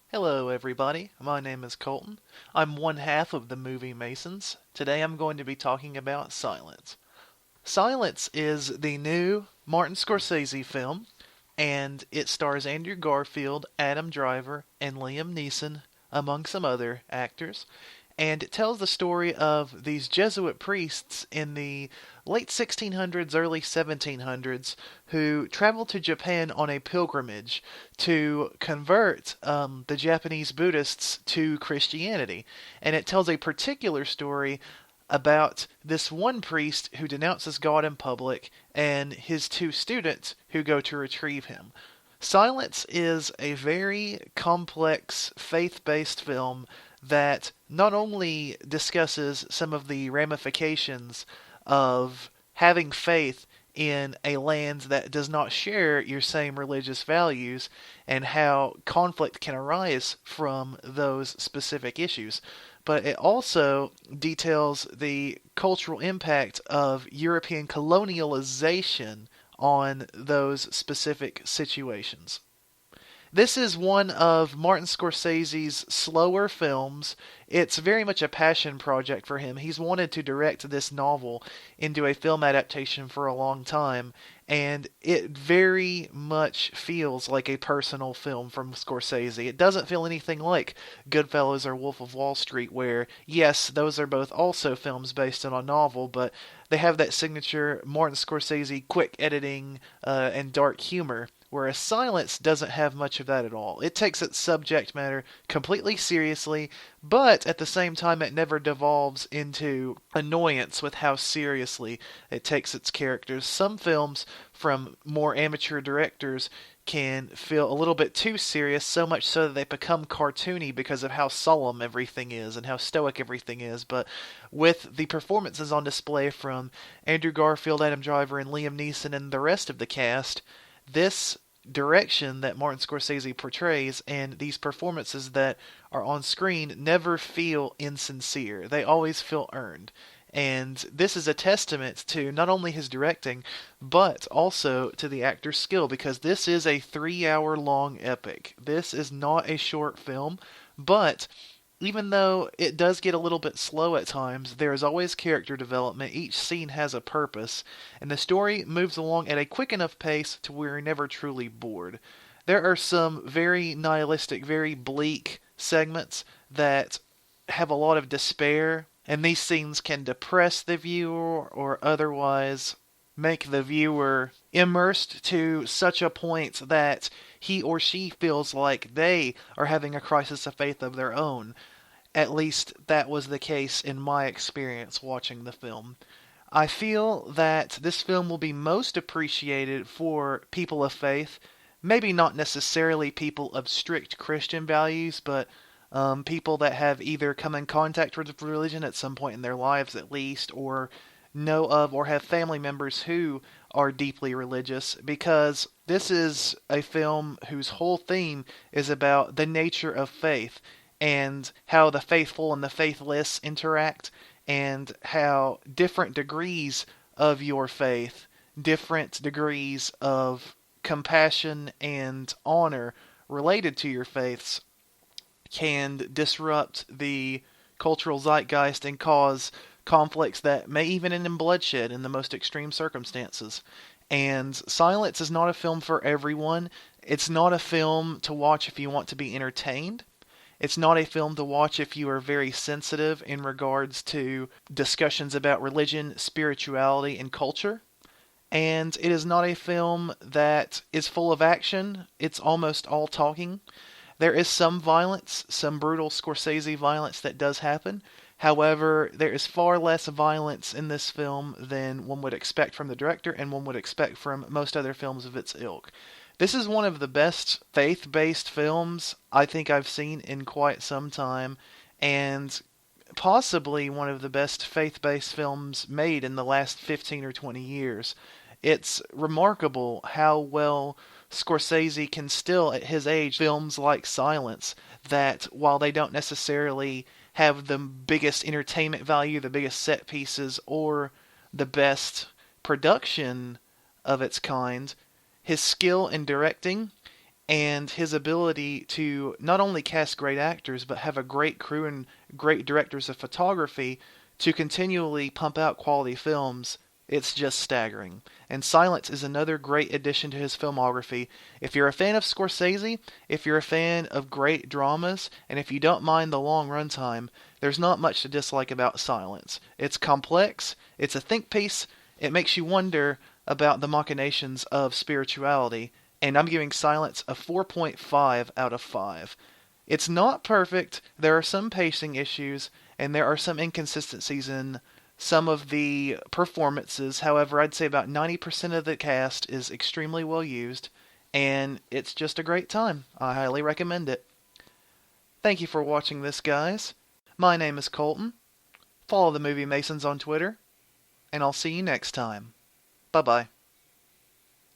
Hello, everybody. My name is Coalton. I'm one half of the movie Masons. Today I'm going to be talking about Silence. Silence is the new Martin Scorsese film, and it stars Andrew Garfield, Adam Driver, and Liam Neeson, among some other actors. And it tells the story of these Jesuit priests in the late 1600s, early 1700s, who traveled to Japan on a pilgrimage to convert the Japanese Buddhists to Christianity. And it tells a particular story about this one priest who denounces God in public and his two students who go to retrieve him. Silence is a very complex faith based film that not only discusses some of the ramifications of having faith in a land that does not share your same religious values and how conflict can arise from those specific issues, but it also details the cultural impact of European colonialization on those specific situations. This is one of Martin Scorsese's slower films. It's very much a passion project for him. He's wanted to direct this novel into a film adaptation for a long time, and it very much feels like a personal film from Scorsese. It doesn't feel anything like Goodfellas or Wolf of Wall Street, where, yes, those are both also films based on a novel, but they have that signature Martin Scorsese quick editing and dark humor, whereas Silence doesn't have much of that at all. It takes its subject matter completely seriously, but at the same time it never devolves into annoyance with how seriously it takes its characters. Some films from more amateur directors can feel a little bit too serious, so much so that they become cartoony because of how solemn everything is and how stoic everything is. But with the performances on display from Andrew Garfield, Adam Driver, and Liam Neeson and the rest of the cast, this direction that Martin Scorsese portrays and these performances that are on screen never feel insincere. They always feel earned. And this is a testament to not only his directing, but also to the actor's skill, because this is a 3 hour long epic. This is not a short film, but even though it does get a little bit slow at times, there is always character development. Each scene has a purpose, and the story moves along at a quick enough pace to where you're never truly bored. There are some very nihilistic, very bleak segments that have a lot of despair, and these scenes can depress the viewer or otherwise make the viewer immersed to such a point that he or she feels like they are having a crisis of faith of their own. At least that was the case in my experience watching the film. I feel that this film will be most appreciated for people of faith, maybe not necessarily people of strict Christian values, but people that have either come in contact with religion at some point in their lives at least, or know of or have family members who are deeply religious, because this is a film whose whole theme is about the nature of faith and how the faithful and the faithless interact, and how different degrees of your faith, different degrees of compassion and honor related to your faiths can disrupt the cultural zeitgeist and cause conflicts that may even end in bloodshed in the most extreme circumstances. And Silence is not a film for everyone. It's not a film to watch if you want to be entertained. It's not a film to watch if you are very sensitive in regards to discussions about religion, spirituality, and culture. And it is not a film that is full of action. It's almost all talking. There is some violence, some brutal Scorsese violence that does happen. However, there is far less violence in this film than one would expect from the director and one would expect from most other films of its ilk. This is one of the best faith-based films I think I've seen in quite some time, and possibly one of the best faith-based films made in the last 15 or 20 years. It's remarkable how well Scorsese can still, at his age, films like Silence, that while they don't necessarily have the biggest entertainment value, the biggest set pieces, or the best production of its kind, his skill in directing and his ability to not only cast great actors, but have a great crew and great directors of photography to continually pump out quality films, it's just staggering. And Silence is another great addition to his filmography. If you're a fan of Scorsese, if you're a fan of great dramas, and if you don't mind the long runtime, there's not much to dislike about Silence. It's complex, it's a think piece, it makes you wonder about the machinations of spirituality, and I'm giving Silence a 4.5 out of 5. It's not perfect, there are some pacing issues, and there are some inconsistencies in some of the performances. However, I'd say about 90% of the cast is extremely well used, and it's just a great time. I highly recommend it. Thank you for watching this, guys. My name is Coalton. Follow the Movie Masons on Twitter, and I'll see you next time. Bye-bye.